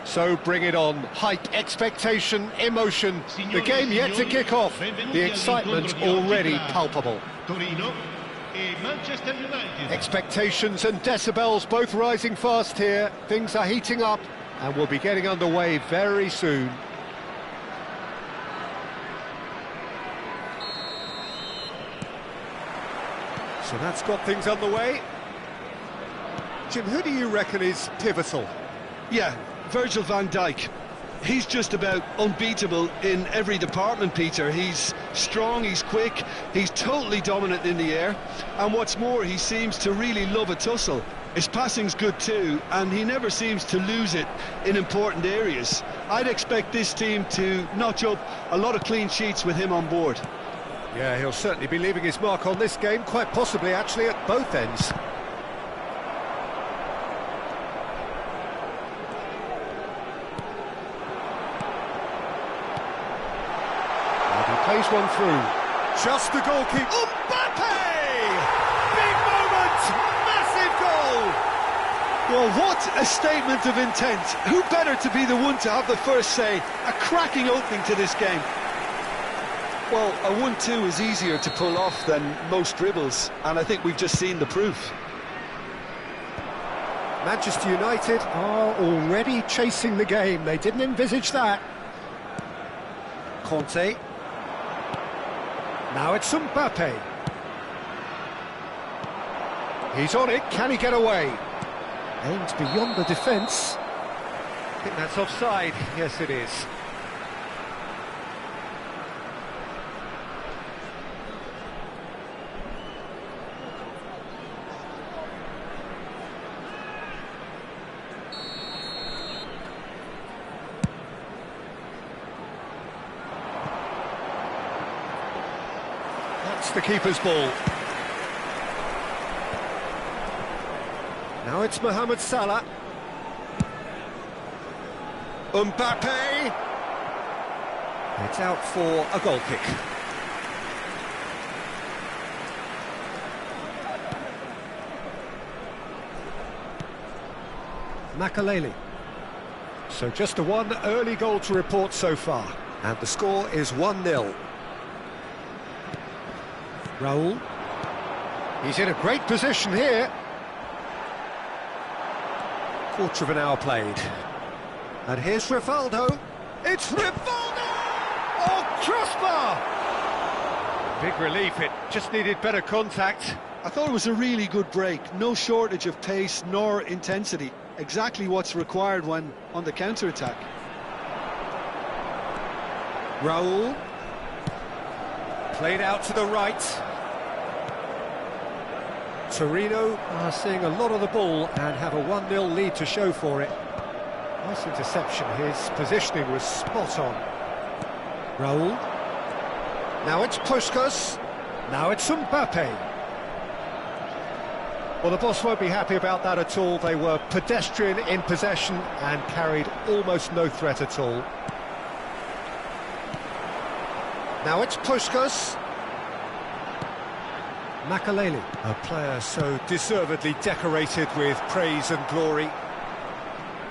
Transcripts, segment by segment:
So bring it on. Hype, expectation, emotion. The game yet to kick off. The excitement already palpable. Expectations and decibels both rising fast here. Things are heating up and we'll be getting underway very soon. So that's got things underway. Jim, who do you reckon is pivotal? Yeah, Virgil van Dijk. He's just about unbeatable in every department, Peter. He's strong, he's quick, he's totally dominant in the air, and what's more, he seems to really love a tussle. His passing's good too, and he never seems to lose it in important areas. I'd expect this team to notch up a lot of clean sheets with him on board. Yeah, he'll certainly be leaving his mark on this game, quite possibly actually at both ends. Plays one through. Just the goalkeeper. Mbappe! Big moment! Massive goal! Well, what a statement of intent. Who better to be the one to have the first say? A cracking opening to this game. Well, a 1-2 is easier to pull off than most dribbles, and I think we've just seen the proof. Manchester United are already chasing the game. They didn't envisage that. Conte. Now it's Mbappe. He's on it, can he get away? Aimed beyond the defence. I think that's offside. Yes, it is. That's the keeper's ball. Now it's Mohamed Salah. Mbappe! It's out for a goal kick. Makaleli. So just the one early goal to report so far. And the score is 1-0. Raul. He's in a great position here. Quarter of an hour played. And here's Rivaldo. It's Rivaldo! Oh, crossbar! Big relief, it just needed better contact. I thought it was a really good break. No shortage of pace nor intensity. Exactly what's required when on the counter-attack. Raul. Played out to the right. Torino are seeing a lot of the ball and have a 1-0 lead to show for it. Nice interception, his positioning was spot on. Raul. Now it's Puskas. Now it's Mbappe. Well, the boss won't be happy about that at all. They were pedestrian in possession and carried almost no threat at all. Now it's Puskas. Makaleli, a player so deservedly decorated with praise and glory.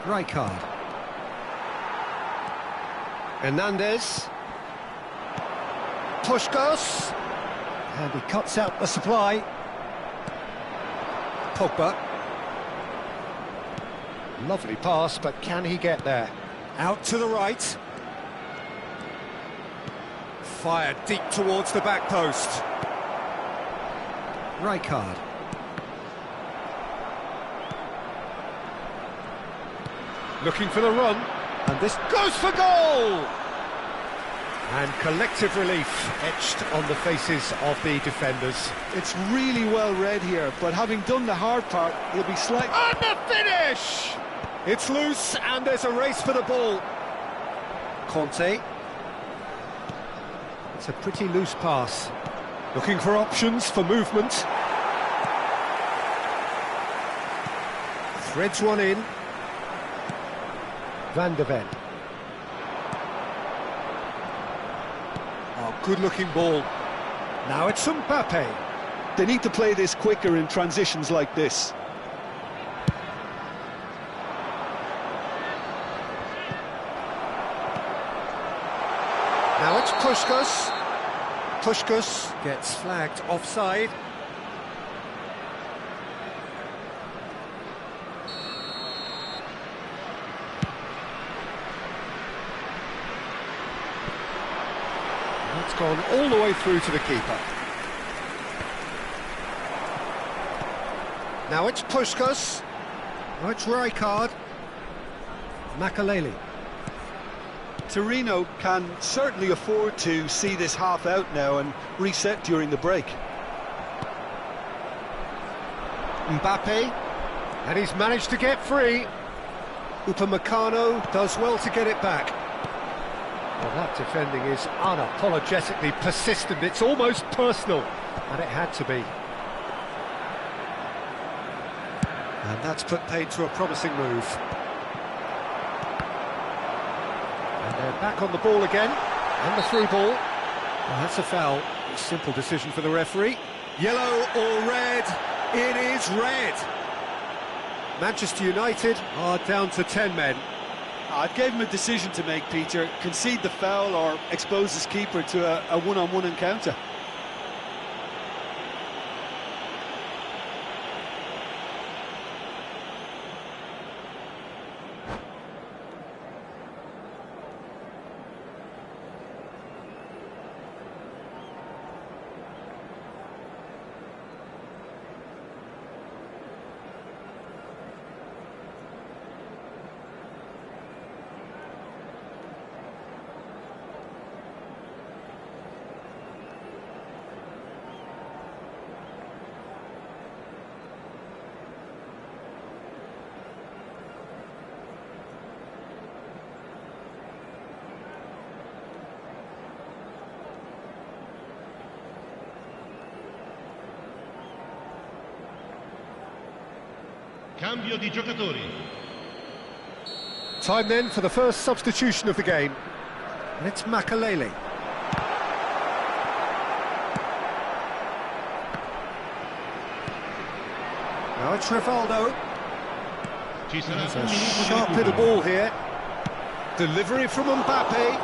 Rijkaard. Hernandez. Puskas. And he cuts out the supply. Pogba. Lovely pass, but can he get there? Out to the right. Fired deep towards the back post. Rijkaard. Looking for the run, and this goes for goal! And collective relief etched on the faces of the defenders. It's really well read here, but having done the hard part, he'll be slightly... And the finish! It's loose, and there's a race for the ball. Conte. It's a pretty loose pass. Looking for options for movement. Threads one in. Van de Ven. Oh, good-looking ball. Now it's Mbappe. They need to play this quicker in transitions like this. Now it's Puskás. Puskás gets flagged offside. It's gone all the way through to the keeper. Now it's Puskás. Now it's Rijkaard. Makelele. Torino can certainly afford to see this half out now and reset during the break. Mbappe, and he's managed to get free. Upamecano does well to get it back. Well, that defending is unapologetically persistent. It's almost personal, and it had to be. And that's put paid to a promising move. And they're back on the ball again, and the through ball. Well, that's a foul. Simple decision for the referee. Yellow or red? It is red. Manchester United are down to 10 men. I'd gave him a decision to make, Peter. Concede the foul or expose his keeper to a one-on-one encounter. Cambio di giocatori. Time then for the first substitution of the game. And it's Makelele. Now it's Rivaldo. Ci sarà There's un a minuto di sharp recupero. little ball here. Delivery from Mbappe.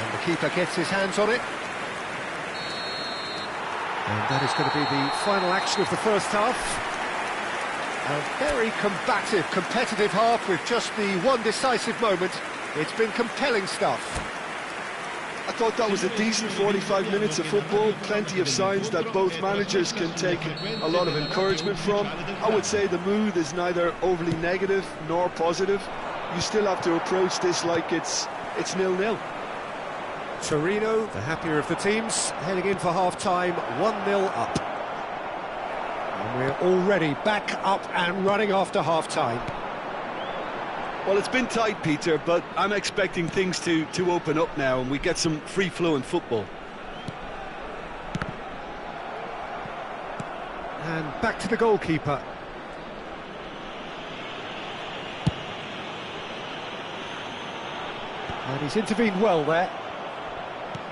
And the keeper gets his hands on it. And that is going to be the final action of the first half. A very combative, competitive half with just the one decisive moment. It's been compelling stuff. I thought that was a decent 45 minutes of football, plenty of signs that both managers can take a lot of encouragement from. I would say the mood is neither overly negative nor positive. You still have to approach this like it's 0-0. Torino, the happier of the teams, heading in for half-time, 1-0 up. And we're already back up and running after half-time. Well, it's been tight, Peter, but I'm expecting things to open up now and we get some free-flowing football. And back to the goalkeeper. And he's intervened well there.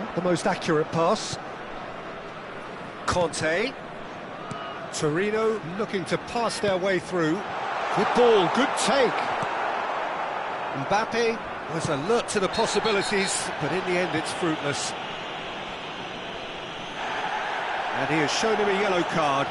Not the most accurate pass. Conte. Torino looking to pass their way through. Good ball, good take. Mbappe was alert to the possibilities, but in the end it's fruitless. And he has shown him a yellow card.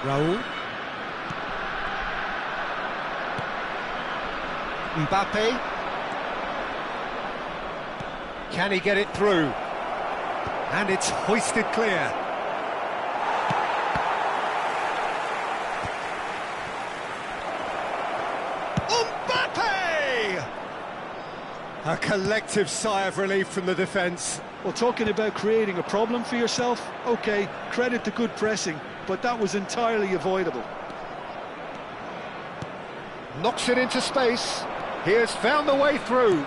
Raúl. Mbappe. Can he get it through? And it's hoisted clear. Mbappe! A collective sigh of relief from the defence. Well, talking about creating a problem for yourself, OK, credit the good pressing, but that was entirely avoidable. Knocks it into space. He has found the way through.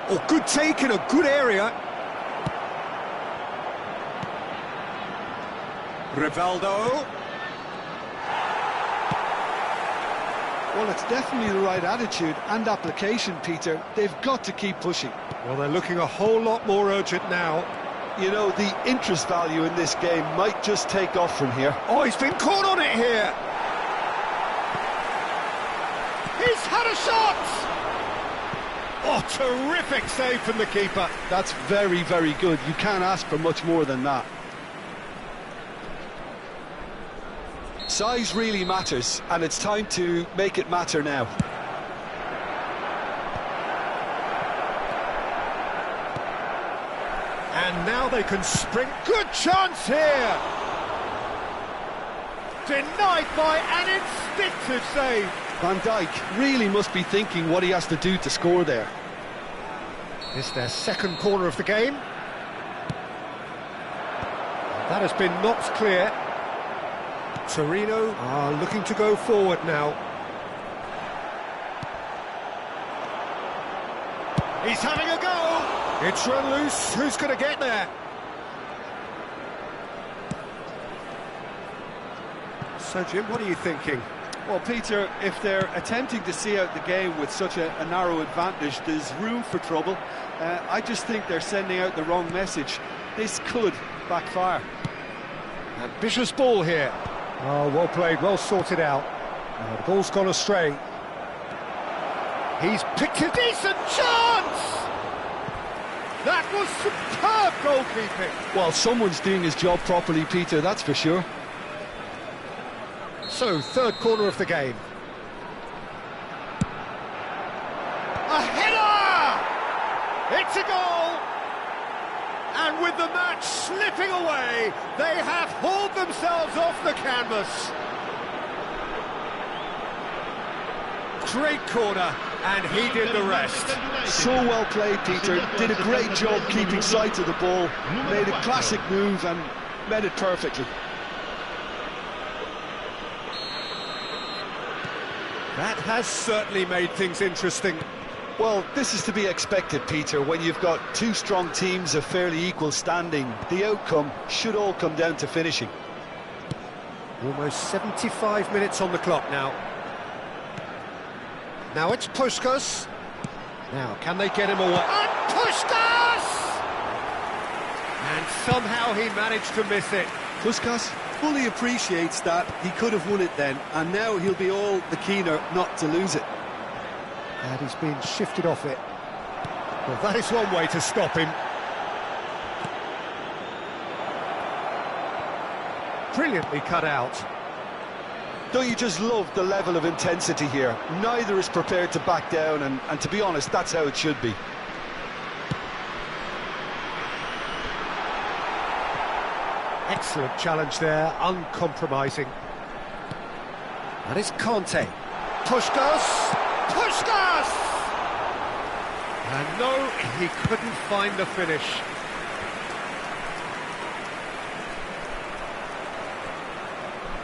Oh, good take in a good area. Rivaldo. Well, it's definitely the right attitude and application, Peter. They've got to keep pushing. Well, they're looking a whole lot more urgent now. You know, the interest value in this game might just take off from here. Oh, he's been caught on it here. He's had a shot! Oh, terrific save from the keeper. That's very, very good. You can't ask for much more than that. Size really matters, and it's time to make it matter now. And now they can sprint. Good chance here! Denied by an instinctive save. Van Dijk really must be thinking what he has to do to score there. It's their second corner of the game. That has been knocked clear. Torino are looking to go forward now. He's having a go! It's run loose. Who's going to get there? So, Jim, what are you thinking? Well, Peter, if they're attempting to see out the game with such a narrow advantage, there's room for trouble. I just think they're sending out the wrong message. This could backfire. Ambitious ball here. Oh, well played, well sorted out. The ball's gone astray. He's picked a decent chance! That was superb goalkeeping. Well, someone's doing his job properly, Peter, that's for sure. So, third corner of the game. A header! It's a goal! And with the match slipping away, they have hauled themselves off the canvas. Great corner, and he did the rest. So well played, Peter. Did a great job keeping sight of the ball. Made a classic move and met it perfectly. That has certainly made things interesting. Well, this is to be expected, Peter, when you've got two strong teams of fairly equal standing. The outcome should all come down to finishing. Almost 75 minutes on the clock now. Now it's Puskas. Now, can they get him away? And Puskas! And somehow he managed to miss it. Puskas fully appreciates that he could have won it then, and now he'll be all the keener not to lose it. And he's been shifted off it. Well, that is one way to stop him. Brilliantly cut out. Don't you just love the level of intensity here? Neither is prepared to back down, and to be honest, that's how it should be. Excellent challenge there, uncompromising. And it's Conte. Puskas! Puskas! And no, he couldn't find the finish.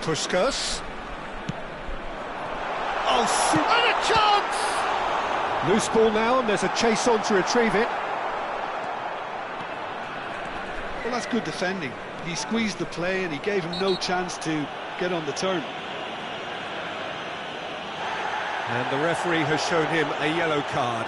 Puskas. Oh, and a chance! Loose ball now, and there's a chase on to retrieve it. Well, that's good defending. He squeezed the play and he gave him no chance to get on the turn. And the referee has shown him a yellow card.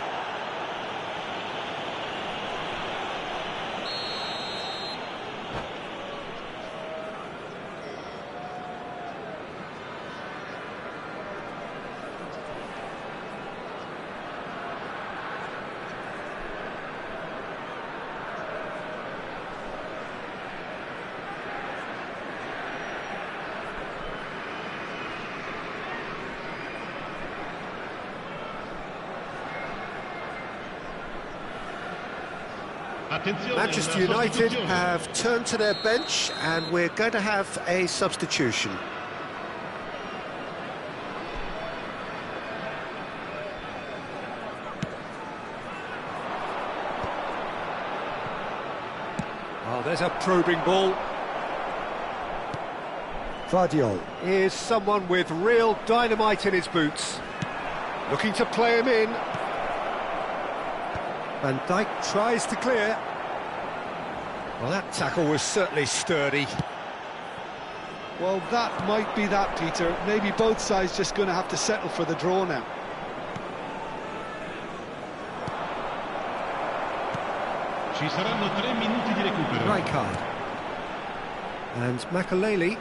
Manchester United have turned to their bench, and we're going to have a substitution. Oh, there's a probing ball. Vardiol is someone with real dynamite in his boots. Looking to play him in. Van Dijk tries to clear. Well, that tackle was certainly sturdy. Well, that might be that, Peter. Maybe both sides just going to have to settle for the draw now. Ci saranno 3 minuti di recupero. Rijkaard. And Makaleli.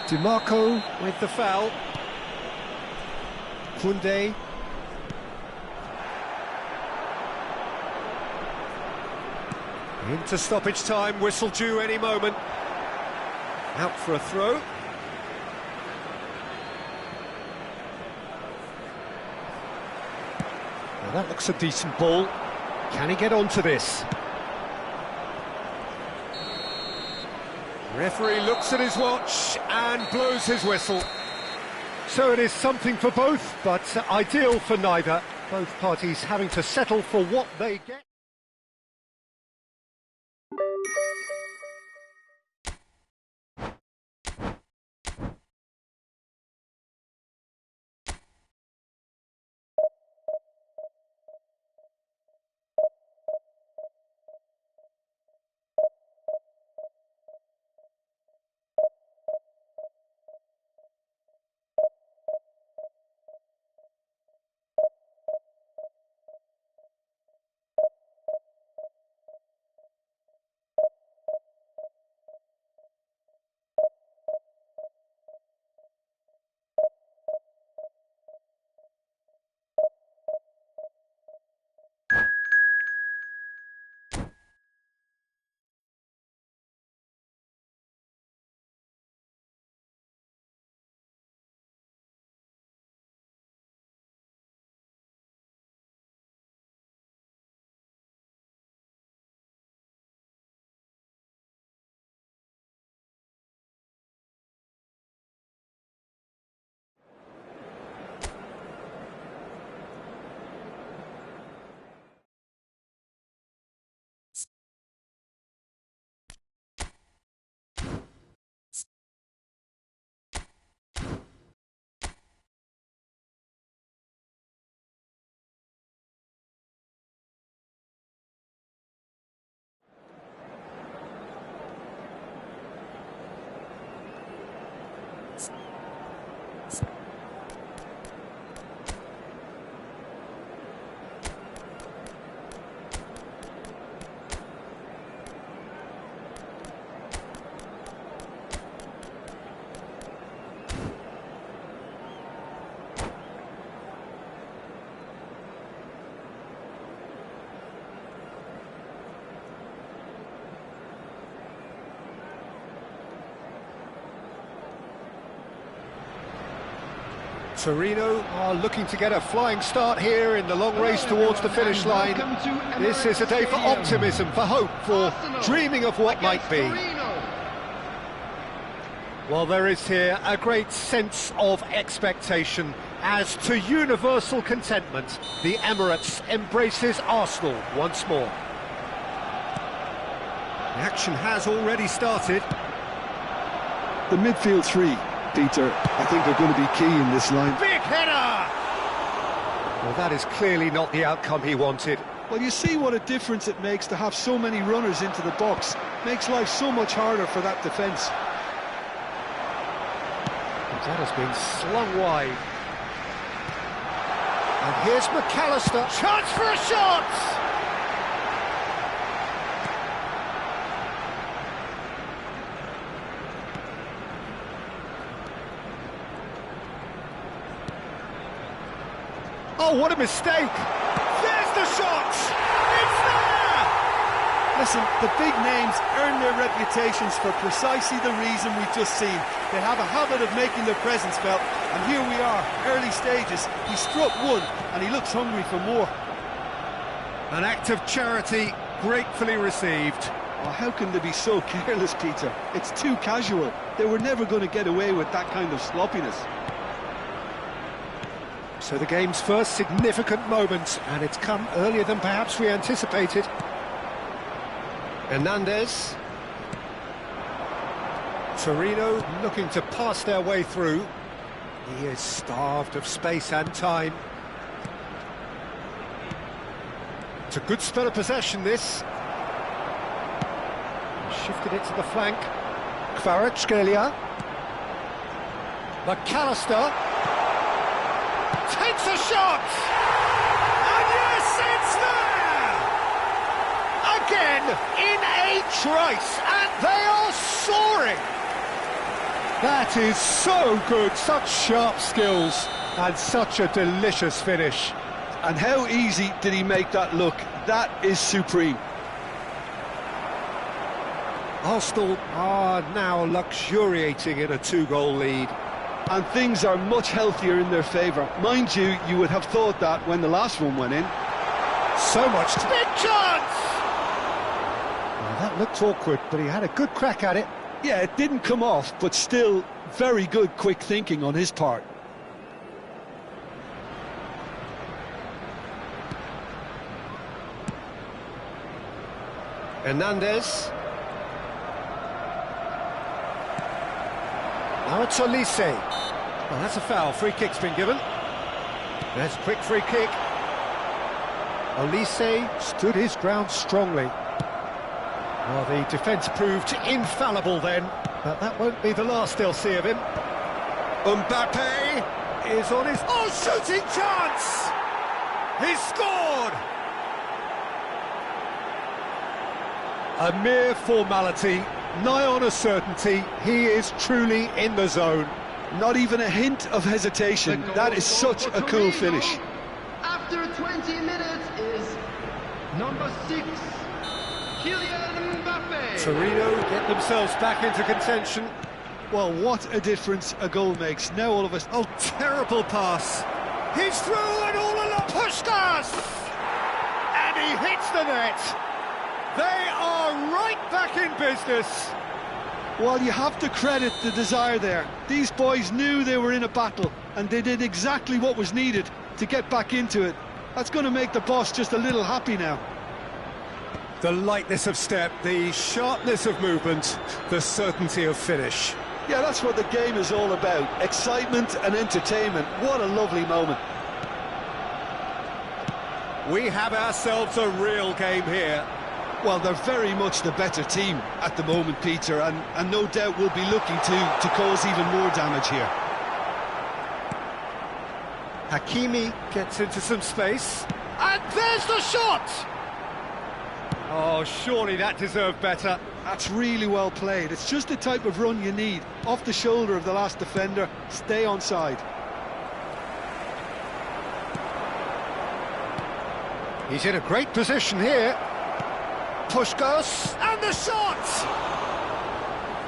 DiMarco with the foul. Koundé. Into stoppage time, whistle due any moment. Out for a throw. Now that looks a decent ball. Can he get onto this? Referee looks at his watch and blows his whistle. So it is something for both, but ideal for neither. Both parties having to settle for what they get. Torino are looking to get a flying start here in the long race towards the finish line. This is a day for optimism, for hope, for dreaming of what might be. Well, there is here a great sense of expectation as to universal contentment. The Emirates embraces Arsenal once more. The action has already started. The midfield three, Peter, I think are going to be key in this line. Big header! Well, that is clearly not the outcome he wanted. Well, you see what a difference it makes to have so many runners into the box. Makes life so much harder for that defence. That has been slung wide. And here's McAllister. Chance for a shot! Oh, what a mistake! There's the shot! It's there! Listen, the big names earn their reputations for precisely the reason we've just seen. They have a habit of making their presence felt, and here we are, early stages. He struck one, and he looks hungry for more. An act of charity, gratefully received. Oh, how can they be so careless, Peter? It's too casual. They were never going to get away with that kind of sloppiness. So the game's first significant moment, and it's come earlier than perhaps we anticipated. Hernandez. Torino looking to pass their way through. He is starved of space and time. It's a good spell of possession, this. Shifted it to the flank. Kvaratskhelia. McAllister. Takes a shot! And yes, it's there! Trice, and they are soaring! That is so good, such sharp skills, and such a delicious finish. And how easy did he make that look? That is supreme. Arsenal are now luxuriating in a 2-goal lead. And things are much healthier in their favour. Mind you, you would have thought that when the last one went in. So much big chance! Well, that looked awkward, but he had a good crack at it. Yeah, it didn't come off, but still very good quick thinking on his part. Hernandez. Now it's Olise. Well, that's a foul. Free kick's been given. That's a quick free kick. Olise stood his ground strongly. Well, the defence proved infallible then, but that won't be the last they'll see of him. Mbappe is on his... Oh, shooting chance! He's scored! A mere formality, nigh on a certainty. He is truly in the zone. Not even a hint of hesitation. That is such a cool finish. After 20 minutes is number 6, Kylian Mbappe. Torino get themselves back into contention. Well, what a difference a goal makes. Now all of us... Oh, terrible pass. He's through and all along. Puskás! And he hits the net. They are right back in business. Well, you have to credit the desire there. These boys knew they were in a battle, and they did exactly what was needed to get back into it. That's going to make the boss just a little happy now. The lightness of step, the sharpness of movement, the certainty of finish. Yeah, that's what the game is all about. Excitement and entertainment. What a lovely moment. We have ourselves a real game here. Well, they're very much the better team at the moment, Peter, and no doubt will be looking to cause even more damage here. Hakimi gets into some space. And there's the shot! Oh, surely that deserved better. That's really well played. It's just the type of run you need. Off the shoulder of the last defender, stay onside. He's in a great position here. Puskás, and the shot!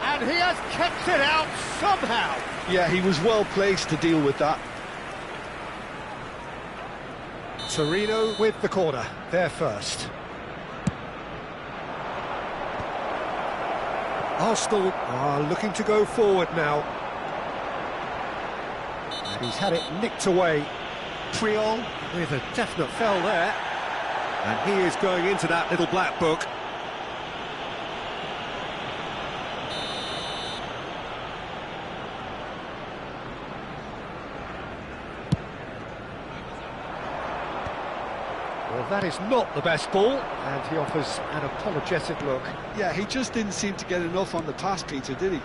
And he has kept it out somehow. Yeah, he was well placed to deal with that. Torino with the corner, they're first. Arsenal are looking to go forward now. And he's had it nicked away. Priol with a definite foul there. And he is going into that little black book. Well, that is not the best ball, and he offers an apologetic look. Yeah, he just didn't seem to get enough on the pass, Peter, did he?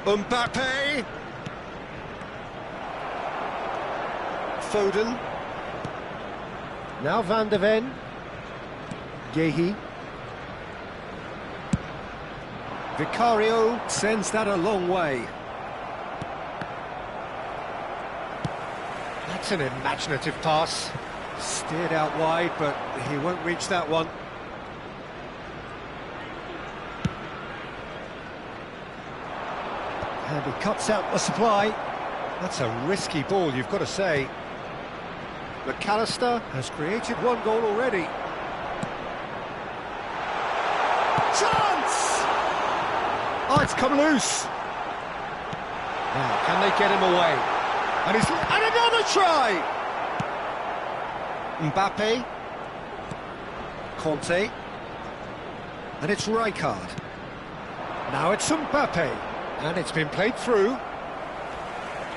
Mbappe! Foden. Now Van de Ven. Gehi. Vicario sends that a long way. That's an imaginative pass. Steered out wide, but he won't reach that one. And he cuts out the supply. That's a risky ball, you've got to say. McAllister has created one goal already. Chance! Oh, it's come loose. Now, can they get him away? And another try! Mbappe. Conte. And it's Rijkaard. Now it's Mbappe. And it's been played through.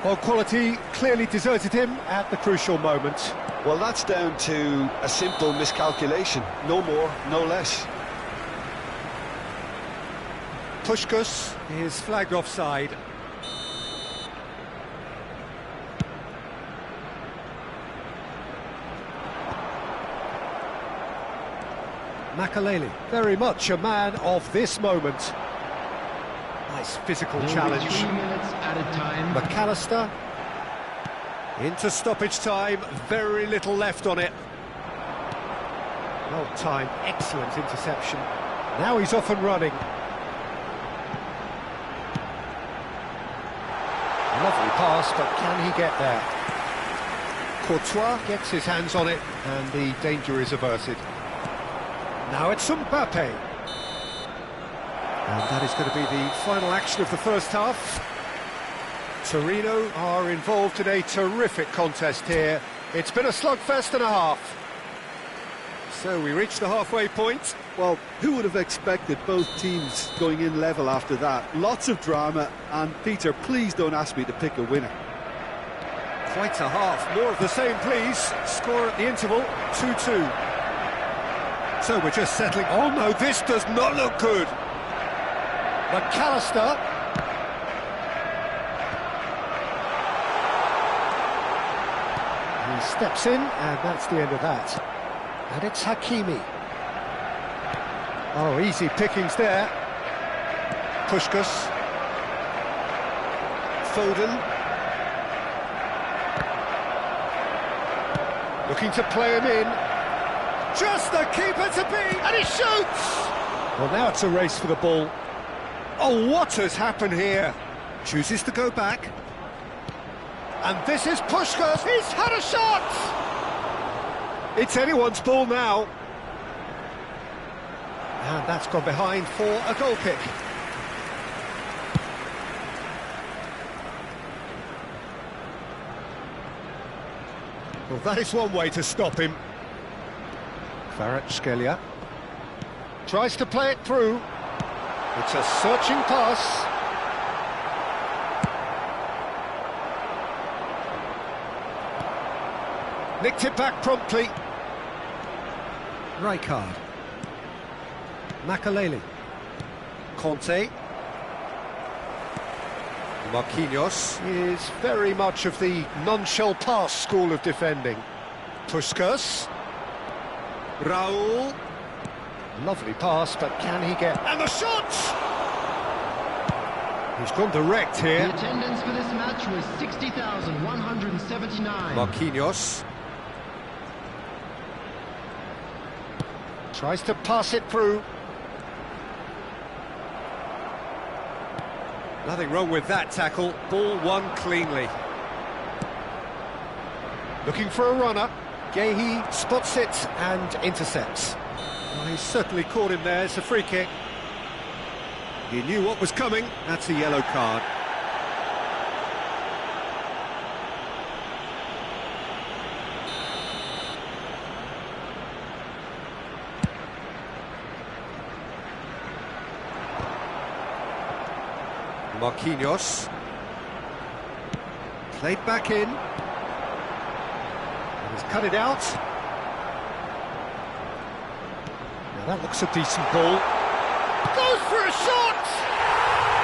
Well, quality clearly deserted him at the crucial moment. Well, that's down to a simple miscalculation. No more, no less. Puskás is flagged offside. Makaleli, very much a man of this moment. Nice physical challenge. 3 minutes added time. McAllister. Into stoppage time, very little left on it. Well timed, excellent interception. Now he's off and running. Lovely pass, but can he get there? Courtois gets his hands on it, and the danger is averted. Now it's Mbappe. And that is going to be the final action of the first half. Torino are involved in a terrific contest here. It's been a slugfest and a half. So we reach the halfway point. Well, who would have expected both teams going in level after that? Lots of drama, and Peter, please don't ask me to pick a winner. Quite a half. More of the same, please. Score at the interval, 2-2. So we're just settling. Oh no, this does not look good. McAllister. He steps in, and that's the end of that. And it's Hakimi. Oh, easy pickings there. Puskás. Foden. Looking to play him in. Just the keeper to beat, and he shoots! Well, now it's a race for the ball. Oh, what has happened here? Chooses to go back. And this is Puskás. He's had a shot! It's anyone's ball now. And that's gone behind for a goal kick. Well, that is one way to stop him. Kvaratskhelia tries to play it through. It's a searching pass. Nicked it back promptly. Rijkaard. Makaleli. Conte. Marquinhos is very much of the non-shell pass school of defending. Puskás. Raul. Lovely pass, but can he get... And the shot! He's gone direct here. The attendance for this match was 60,179. Marquinhos. Tries to pass it through. Nothing wrong with that tackle. Ball won cleanly. Looking for a runner. Guéhi spots it and intercepts. Well, he's certainly caught him there. It's a free kick. He knew what was coming. That's a yellow card. Marquinhos. Played back in. And he's cut it out. Now that looks a decent ball. Goes for a shot!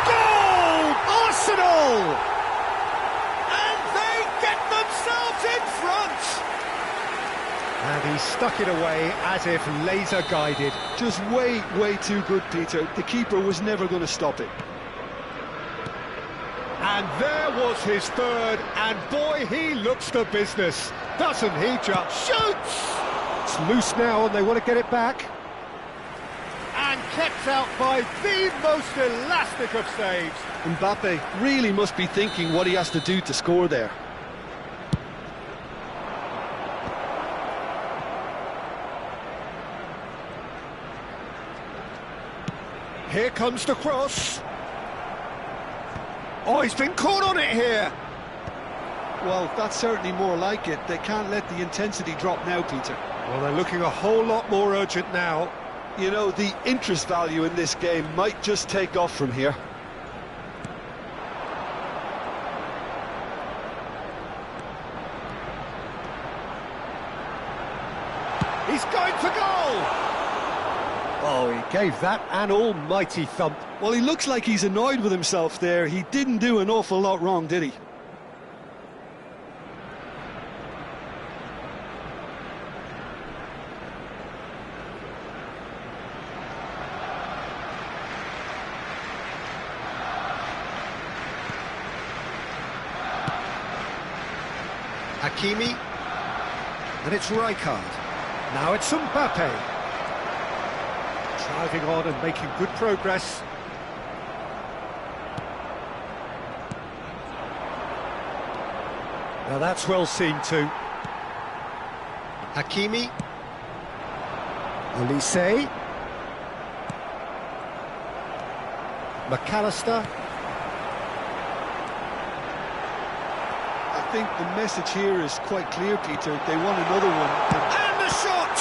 Goal! Arsenal! And they get themselves in front! And he stuck it away as if laser guided. Just way too good, Peter. The keeper was never going to stop it. And there was his third, and boy, he looks the business, doesn't he? Just shoots! It's loose now, and they want to get it back. And kept out by the most elastic of saves. Mbappe really must be thinking what he has to do to score there. Here comes the cross. Oh, he's been caught on it here. Well, that's certainly more like it. They can't let the intensity drop now, Peter. Well, they're looking a whole lot more urgent now. You know, the interest value in this game might just take off from here. He's going for goal! Oh, he gave that an almighty thump. Well, he looks like he's annoyed with himself there. He didn't do an awful lot wrong, did he? Hakimi. And it's Rijkaard. Now it's Mbappe. Driving on and making good progress. Now that's well seen too. Hakimi. Olise. McAllister. I think the message here is quite clear, Peter. They want another one. And the shot!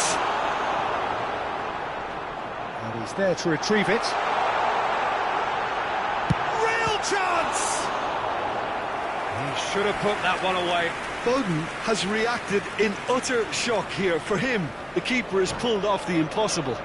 And he's there to retrieve it. Real chance! He should have put that one away. Foden has reacted in utter shock here. For him, the keeper has pulled off the impossible.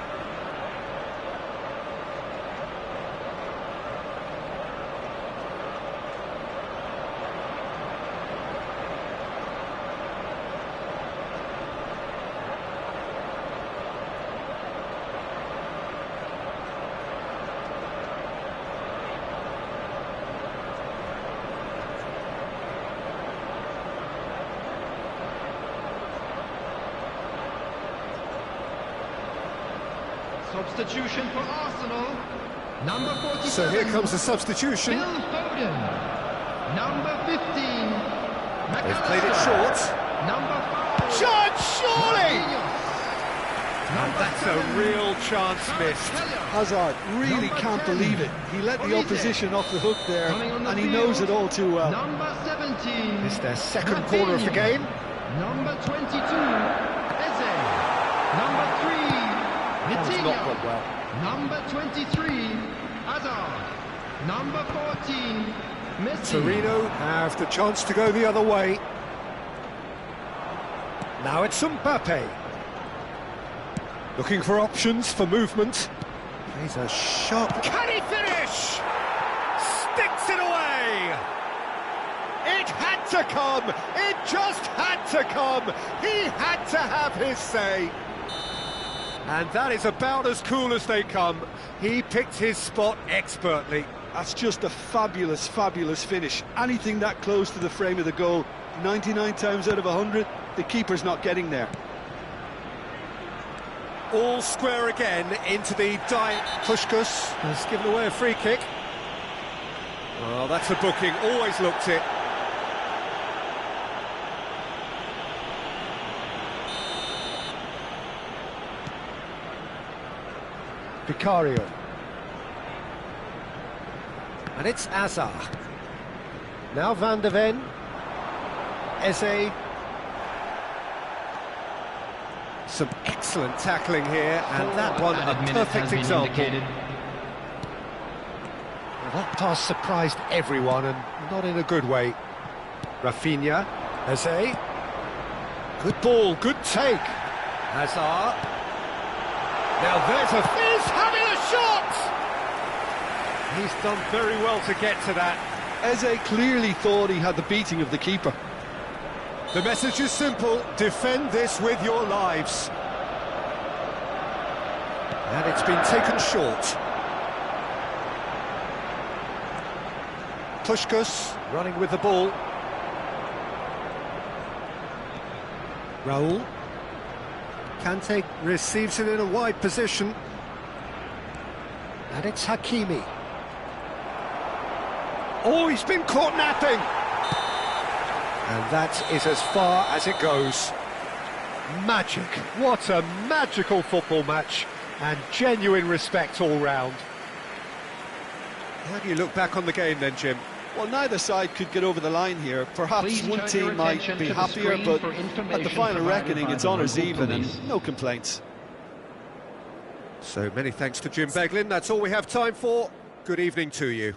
Substitution for Arsenal. Number 47. So here comes the substitution. Phil Foden. Number 15. They've played it short. Number 5. Shot, surely! Number That's 7. a real chance missed. Hazard really Number can't 10. believe it. He let the Olise. opposition off the hook there, Coming on the and he field. knows it all too well. Number 17. It's their second corner of the game. Number 22. Eze. Number 3. That's not Vitinha. gone well. Number 23. Hazard. Number 14. Messi. Torino have the chance to go the other way. Now it's Mbappe. Looking for options for movement. Plays a shot. Can he finish? Sticks it away! It had to come! It just had to come! He had to have his say! And that is about as cool as they come. He picked his spot expertly. That's just a fabulous, fabulous finish. Anything that close to the frame of the goal, 99 times out of 100, the keeper's not getting there. All square again into the dive. Puskás has given away a free kick. Well, that's a booking, always looked it. Vicario. And it's Hazard. Now Van de Ven. Eze. Some excellent tackling here, and that one a perfect example. Well, that pass surprised everyone, and not in a good way. Rafinha. Eze. Good ball, good take. Hazard. Now there's having a shot! He's done very well to get to that. Eze clearly thought he had the beating of the keeper. The message is simple, defend this with your lives. And it's been taken short. Puskás running with the ball. Raul. Kante receives it in a wide position. And it's Hakimi. Oh, he's been caught napping! And that is as far as it goes. Magic. What a magical football match. And genuine respect all round. How do you look back on the game then, Jim? Well, neither side could get over the line here. Perhaps Please one turn team your might attention be to the happier, screen but for at the information final provided reckoning, by it's the honours local even police. and no complaints. So many thanks to Jim Beglin. That's all we have time for. Good evening to you.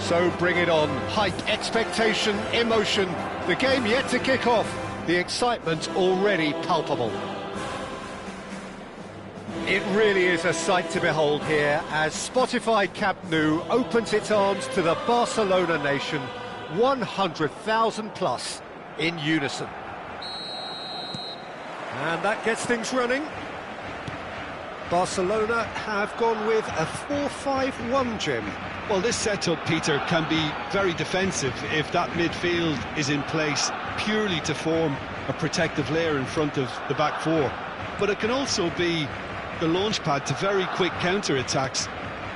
So bring it on. Hype, expectation, emotion. The game yet to kick off. The excitement already palpable. It really is a sight to behold here as Spotify Camp Nou opens its arms to the Barcelona nation, 100,000 plus in unison. And that gets things running. Barcelona have gone with a 4-5-1, Jim. Well, this setup, Peter, can be very defensive if that midfield is in place purely to form a protective layer in front of the back four. But it can also be the launch pad to very quick counter-attacks.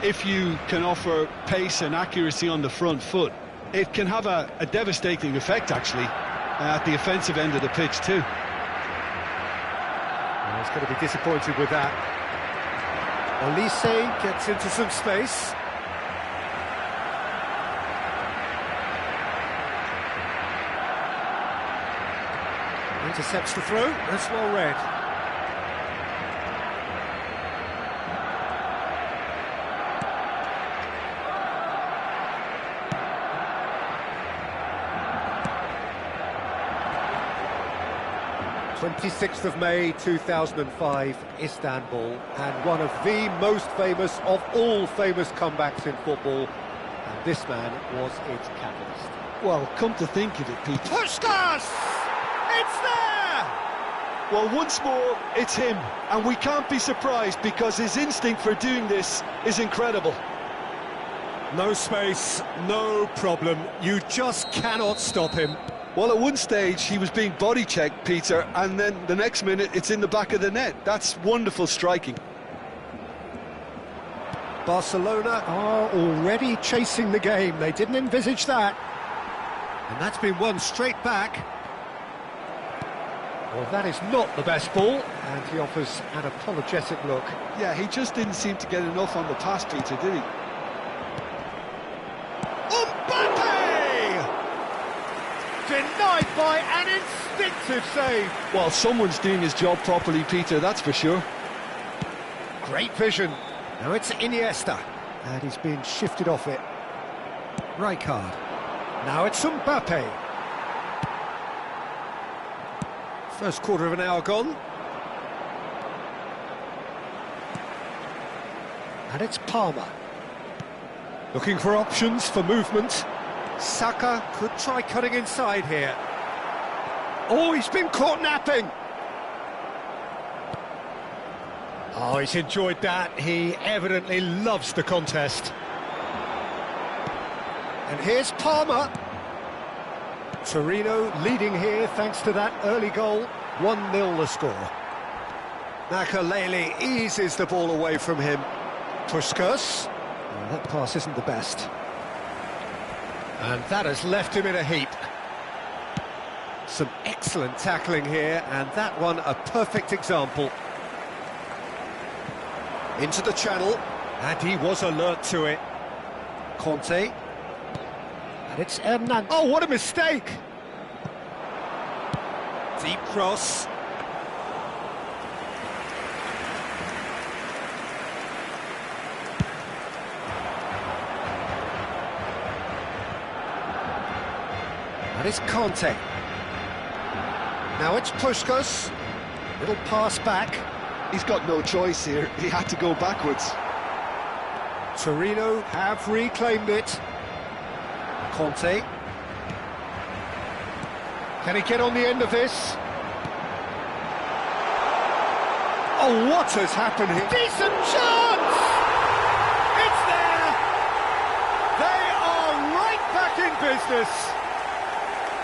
If you can offer pace and accuracy on the front foot, it can have a devastating effect, actually, at the offensive end of the pitch, too. Well, he's going to be disappointed with that. Olise gets into some space. Intercepts the throw, that's well read. (26th of May 2005, Istanbul, and one of the most famous of all famous comebacks in football, and this man was its catalyst. Well, come to think of it, Peter. Puskás! It's there! Well, once more, it's him, and we can't be surprised because his instinct for doing this is incredible. No space, no problem. You just cannot stop him. Well, at one stage, he was being body-checked, Peter, and then the next minute, it's in the back of the net. That's wonderful striking. Barcelona are already chasing the game. They didn't envisage that. And that's been won straight back. Well, that is not the best ball, and he offers an apologetic look. Yeah, he just didn't seem to get enough on the pass, Peter, did he? Denied by an instinctive save. Well, someone's doing his job properly, Peter, that's for sure. Great vision. Now it's Iniesta, and he's been shifted off it. Rijkaard. Now it's Mbappe. First quarter of an hour gone. And it's Palmer. Looking for options for movement. Saka could try cutting inside here. Oh, he's been caught napping. Oh, he's enjoyed that. He evidently loves the contest. And here's Palmer. Torino leading here thanks to that early goal. 1-0 the score. Makelele eases the ball away from him. Puskás. Oh, that pass isn't the best. And that has left him in a heap. Some excellent tackling here, and that one a perfect example. Into the channel, and he was alert to it. Conte. And it's Hernan. Oh, what a mistake! Deep cross. And it's Conte. Now it's Puskás. Little pass back. He's got no choice here. He had to go backwards. Torino have reclaimed it. Conte. Can he get on the end of this? Oh, what has happened here? Decent chance! It's there! They are right back in business.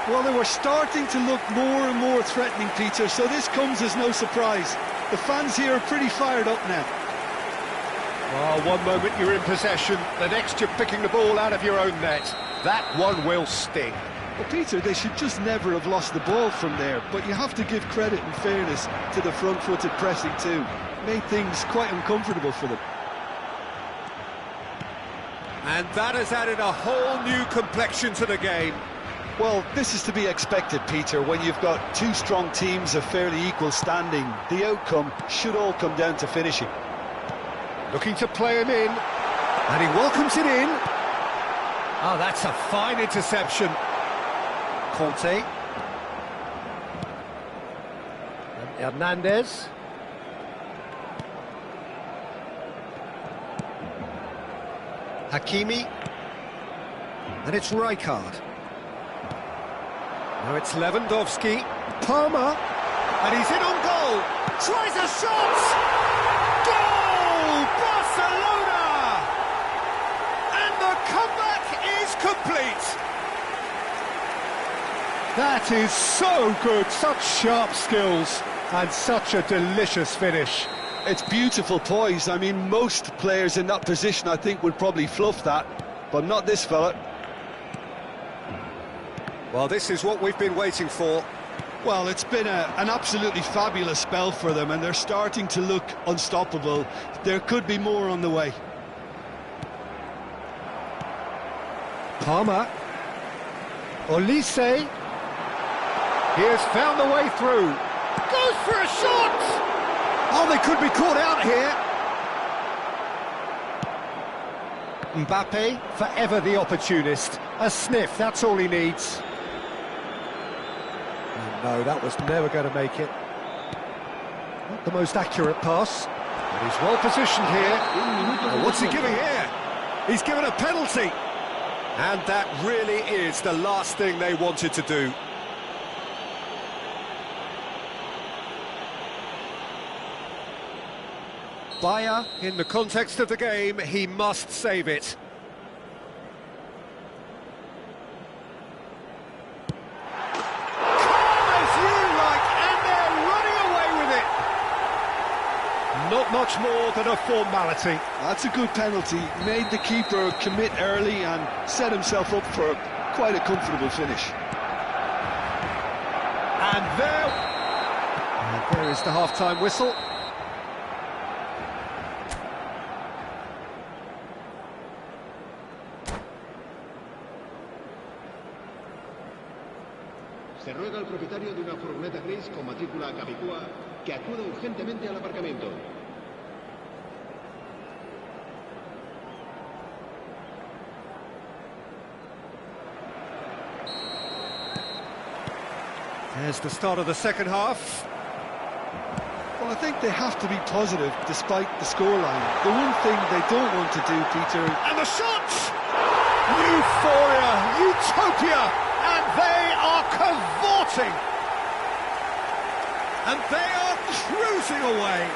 Well, they were starting to look more and more threatening, Peter, so this comes as no surprise. The fans here are pretty fired up now. Oh, one moment you're in possession, the next you're picking the ball out of your own net. That one will sting. Well, Peter, they should just never have lost the ball from there, but you have to give credit and fairness to the front-footed pressing too. Made things quite uncomfortable for them. And that has added a whole new complexion to the game. Well, this is to be expected, Peter, when you've got two strong teams of fairly equal standing. The outcome should all come down to finishing. Looking to play him in, and he welcomes it in. Oh, that's a fine interception. Conte. And Hernandez. Hakimi. And it's Rijkaard. Now it's Lewandowski. Palmer. And he's in on goal. Tries a shot. Goal! Barcelona! And the comeback is complete. That is so good. Such sharp skills and such a delicious finish. It's beautiful poise. I mean, most players in that position, I think, would probably fluff that, but not this fella. Well, this is what we've been waiting for. Well, it's been an absolutely fabulous spell for them, and they're starting to look unstoppable. There could be more on the way. Palmer. Olise. He has found the way through. Goes for a shot! Oh, they could be caught out here. Mbappe, forever the opportunist. A sniff, that's all he needs. Oh, no, that was never going to make it. Not the most accurate pass. But he's well positioned here. Oh, what's he giving here? He's given a penalty. And that really is the last thing they wanted to do. Bayer, in the context of the game, he must save it. Calm as you like, and they're running away with it. Not much more than a formality. That's a good penalty. Made the keeper commit early and set himself up for quite a comfortable finish. And there is the half-time whistle. Se ruega al propietario de una furgoneta gris con matrícula Capicúa que acuda urgentemente al aparcamiento. There's the start of the second half. Well, I think they have to be positive despite the scoreline. The one thing they don't want to do, Peter... And the shot! Euphoria! Utopia! And they are cavorting! And they are cruising away!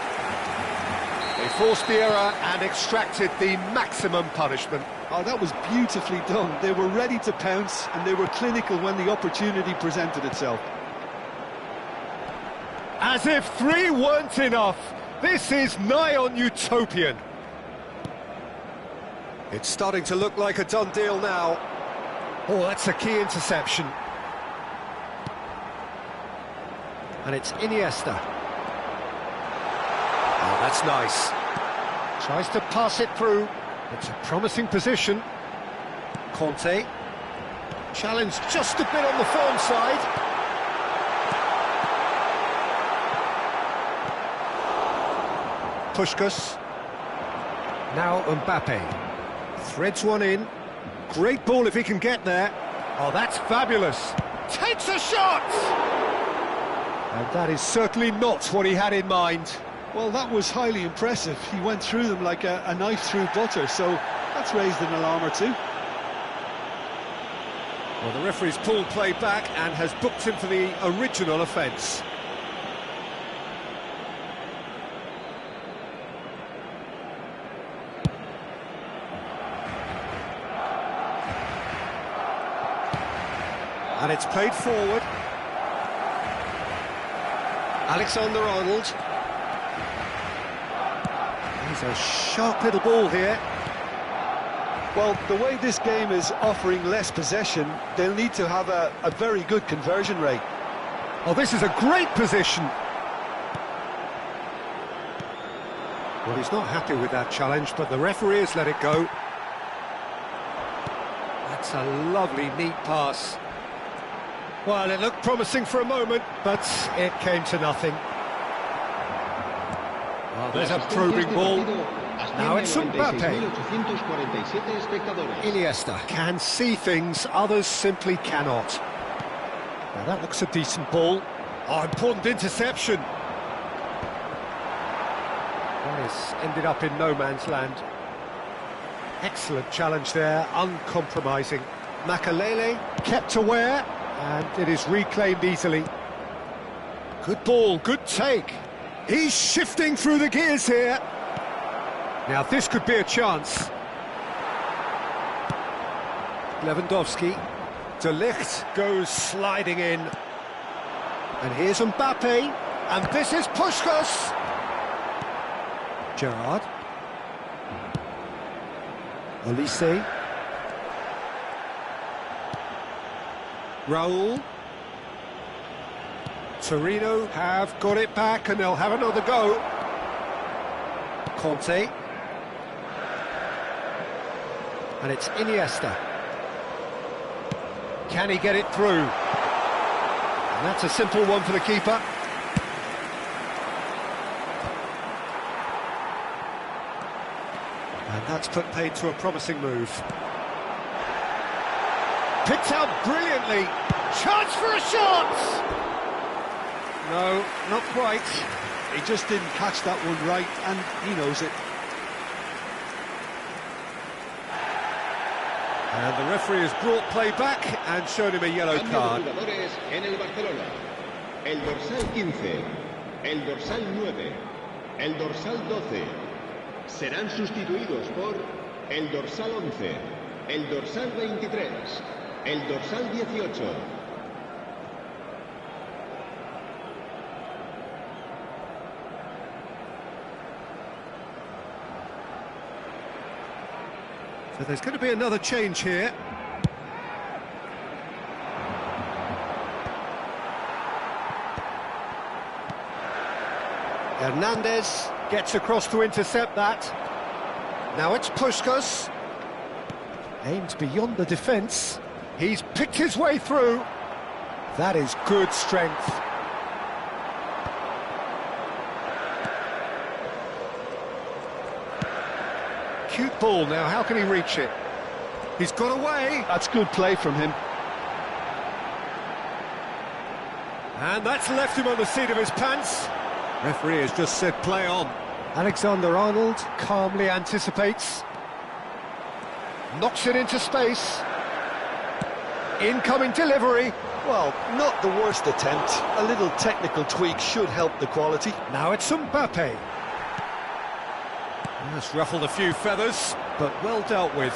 They forced the error and extracted the maximum punishment. Oh, that was beautifully done. They were ready to pounce and they were clinical when the opportunity presented itself. As if 3 weren't enough, this is nigh on utopian. It's starting to look like a done deal now. Oh, that's a key interception. And it's Iniesta. Oh, that's nice. Tries to pass it through. It's a promising position. Conte. Challenge just a bit on the firm side. Puskás. Now Mbappe. Threads one in. Great ball if he can get there. Oh, that's fabulous. Takes a shot! And that is certainly not what he had in mind. Well, that was highly impressive. He went through them like a knife through butter, so that's raised an alarm or two. Well, the referee's pulled play back and has booked him for the original offence. And it's played forward. Alexander-Arnold. He's a sharp little ball here. Well, the way this game is offering less possession, they'll need to have a very good conversion rate. Oh, this is a great position. Well, he's not happy with that challenge, but the referee has let it go. That's a lovely, neat pass. Well, it looked promising for a moment, but it came to nothing. Well, there's a probing ball. Now it's Mbappe. Iniesta can see things others simply cannot. Now that looks a decent ball. Oh, important interception. That has ended up in no man's land. Excellent challenge there, uncompromising. Makalele kept aware, and it is reclaimed easily. Good ball, good take. He's shifting through the gears here. Now this could be a chance. Lewandowski. De Ligt goes sliding in. And here's Mbappe. And this is Puskás. Gerrard. Olise. Raul. Torino have got it back and they'll have another go. Conte. And it's Iniesta. Can he get it through? And that's a simple one for the keeper. And that's put paid to a promising move. Picked out brilliantly. Chance for a shot! No, not quite. He just didn't catch that one right, and he knows it. And the referee has brought play back and shown him a yellow card. En el Barcelona. El dorsal 15, el dorsal 9, el dorsal 12 serán sustituidos por el dorsal 11, el dorsal 23, el dorsal 18. So there's going to be another change here. Hernandez gets across to intercept that. Now it's Puskás. Aimed beyond the defence. He's picked his way through. That is good strength. Cute ball now, how can he reach it? He's got away. That's good play from him. And that's left him on the seat of his pants. Referee has just said play on. Alexander-Arnold calmly anticipates. Knocks it into space. Incoming delivery. Well, not the worst attempt. A little technical tweak should help the quality. Now it's Mbappe. That's ruffled a few feathers, but well dealt with.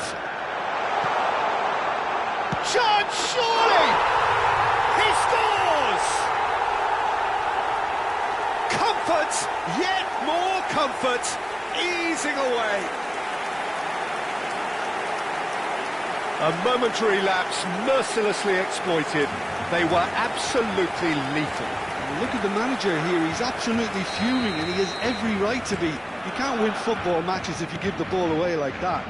Chance, surely! He scores! Comfort, yet more comfort, easing away. A momentary lapse mercilessly exploited. They were absolutely lethal. Look at the manager here, he's absolutely fuming and he has every right to be. You can't win football matches if you give the ball away like that.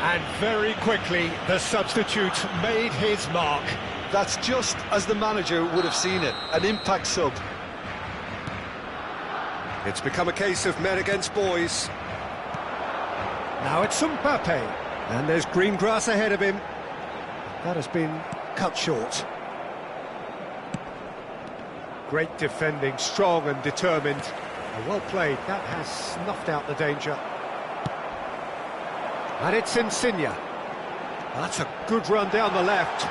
And very quickly, the substitute made his mark. That's just as the manager would have seen it, an impact sub. It's become a case of men against boys. Now it's Mbappe, and there's green grass ahead of him. That has been cut short. Great defending, strong and determined. Well played, that has snuffed out the danger. And it's Insigne. That's a good run down the left.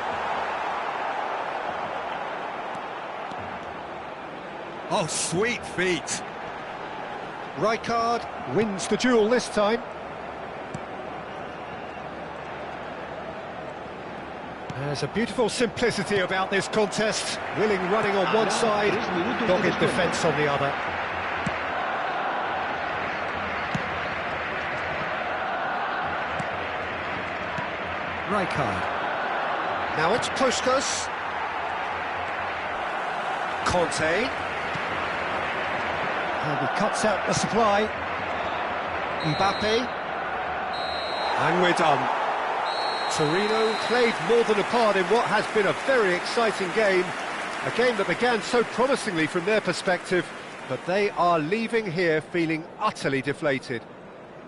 Oh, sweet feet. Rijkaard wins the duel this time. There's a beautiful simplicity about this contest. Willing running on one side, dogged defence on the other. Rijkaard. Now it's Puskás. Conte. And he cuts out the supply. Mbappe. And we're done. Torino played more than a part in what has been a very exciting game. A game that began so promisingly from their perspective, but they are leaving here feeling utterly deflated.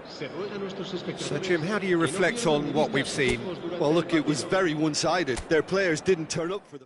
So, Jim, how do you reflect on what we've seen? Well, look, it was very one-sided. Their players didn't turn up for the...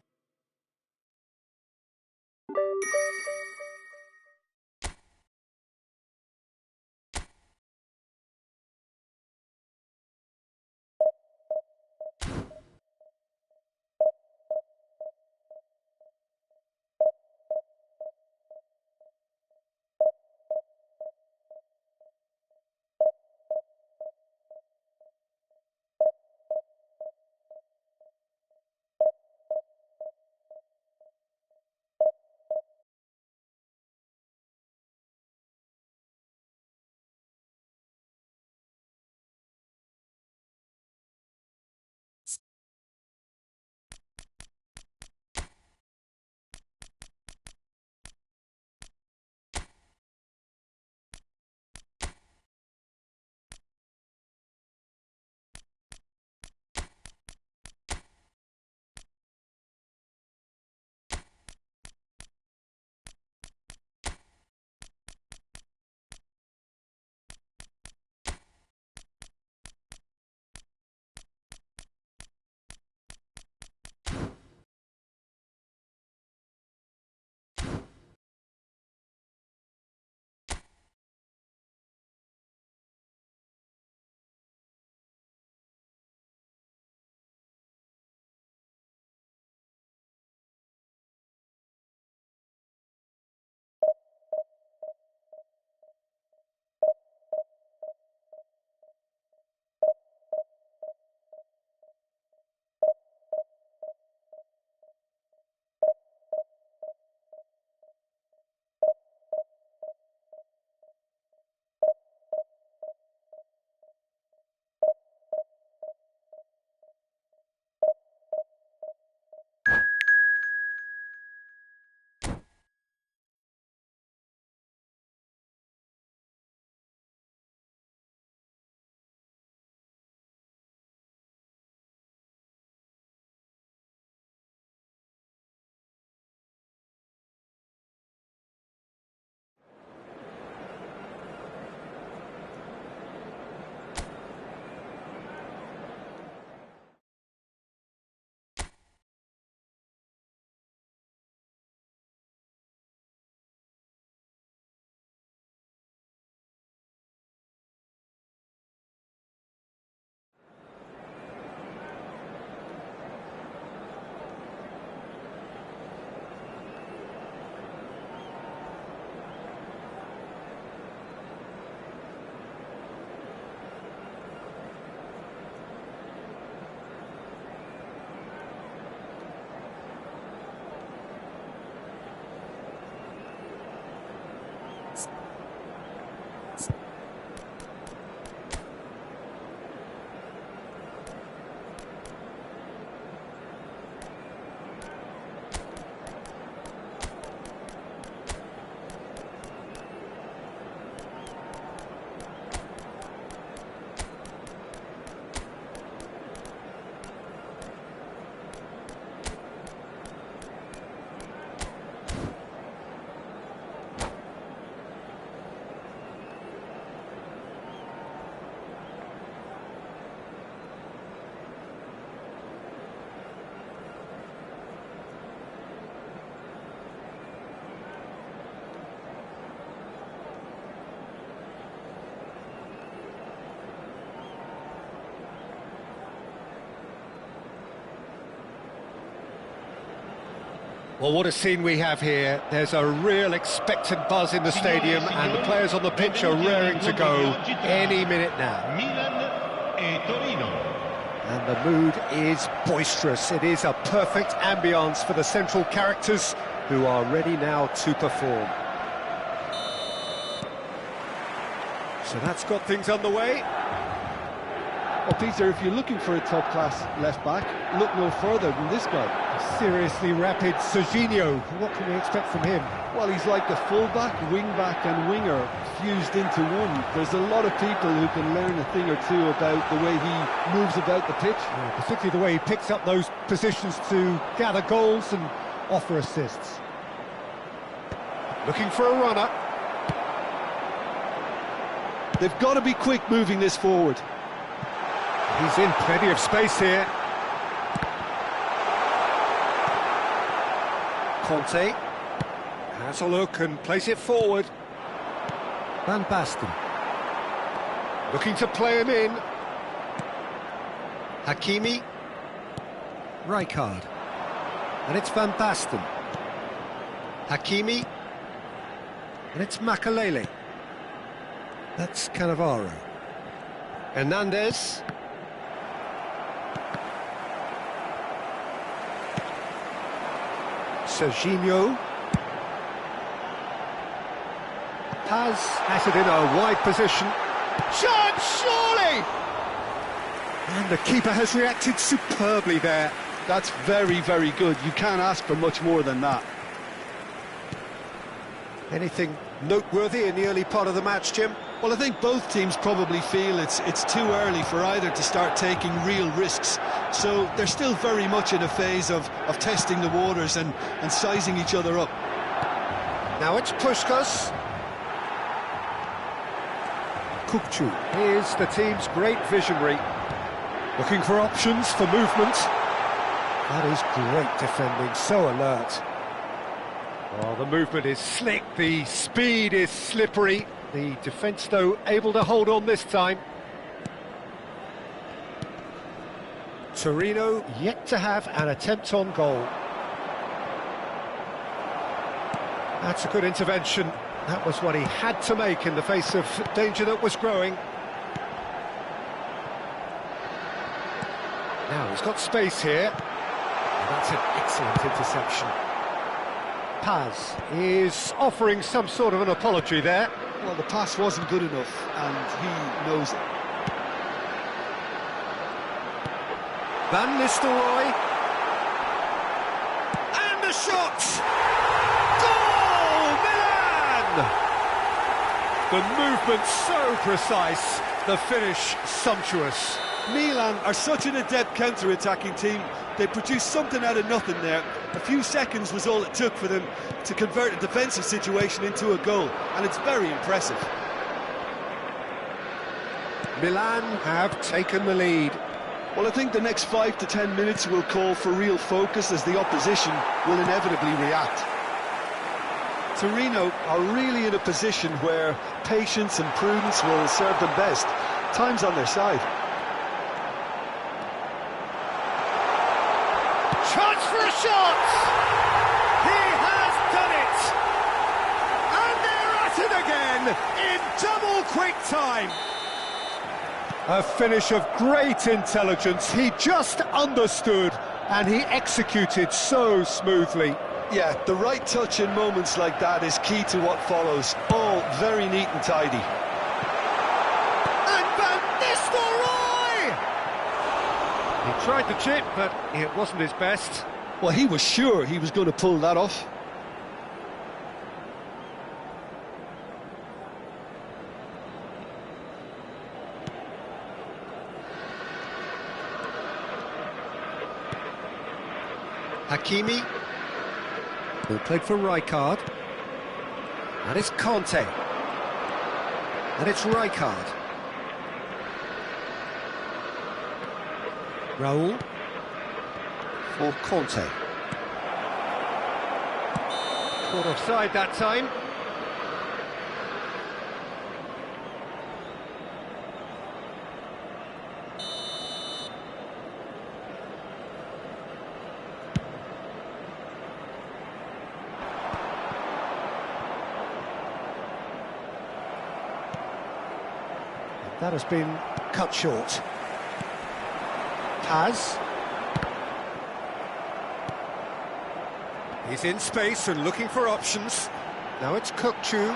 Well, what a scene we have here. There's a real expectant buzz in the stadium, and the players on the pitch are raring to go any minute now. And the mood is boisterous. It is a perfect ambience for the central characters who are ready now to perform. So that's got things underway. Well, Peter, if you're looking for a top-class left-back, look no further than this guy. Seriously rapid Serginho. What can we expect from him? Well, he's like a full-back, wing-back and winger fused into one. There's a lot of people who can learn a thing or two about the way he moves about the pitch. Yeah, particularly the way he picks up those positions to gather goals and offer assists. Looking for a runner. They've got to be quick moving this forward. He's in plenty of space here. Conte has a look and plays it forward. Van Basten looking to play him in. Hakimi. Rijkaard. And it's Van Basten. Hakimi. And it's Makalele. That's Cannavaro. Hernandez. Serginho. Paz has it in a wide position. Chance, surely! And the keeper has reacted superbly there. That's very, very good. You can't ask for much more than that. Anything noteworthy in the early part of the match, Jim? Well, I think both teams probably feel it's too early for either to start taking real risks. So they're still very much in a phase of testing the waters and sizing each other up. Now it's Puskás. Kukçu is the team's great visionary. Looking for options for movement. That is great defending, so alert. Well, the movement is slick, the speed is slippery. The defence, though, able to hold on this time. Torino yet to have an attempt on goal. That's a good intervention. That was what he had to make in the face of danger that was growing. Now he's got space here. That's an excellent interception. Paz is offering some sort of an apology there. Well, the pass wasn't good enough, and he knows it. Van Nistelrooy. And the shot! Goal! Milan! The movement so precise, the finish sumptuous. Milan are such an adept counter-attacking team. They produced something out of nothing there. A few seconds was all it took for them to convert a defensive situation into a goal, and it's very impressive. Milan have taken the lead. Well, I think the next 5 to 10 minutes will call for real focus as the opposition will inevitably react. Torino are really in a position where patience and prudence will serve them best. Time's on their side. Chance for a shot! He has done it! And they're at it again in double quick time. A finish of great intelligence. He just understood and he executed so smoothly. Yeah, the right touch in moments like that is key to what follows. All very neat and tidy. And Van Nistelrooy! He tried the chip, but it wasn't his best. Well, he was sure he was going to pull that off. Hakimi. Ball played for Rijkaard. And it's Conte. And it's Rijkaard. Raul. For Conte. Caught offside that time. That has been cut short. Paz. He's in space and looking for options. Now it's Kukçu.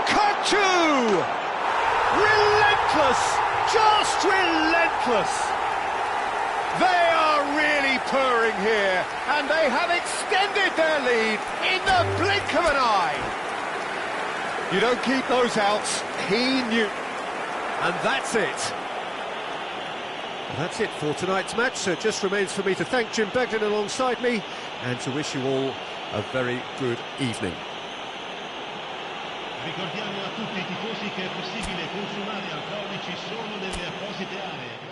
Kukçu! Relentless! Just relentless! They are really purring here, and they have extended their lead in the blink of an eye. You don't keep those outs. He knew. And that's it. That's it for tonight's match, so it just remains for me to thank Jim Begden alongside me and to wish you all a very good evening. Ricordiamo a tutti i tifosi che è possibile consumare alcolici solo nelle apposite aree.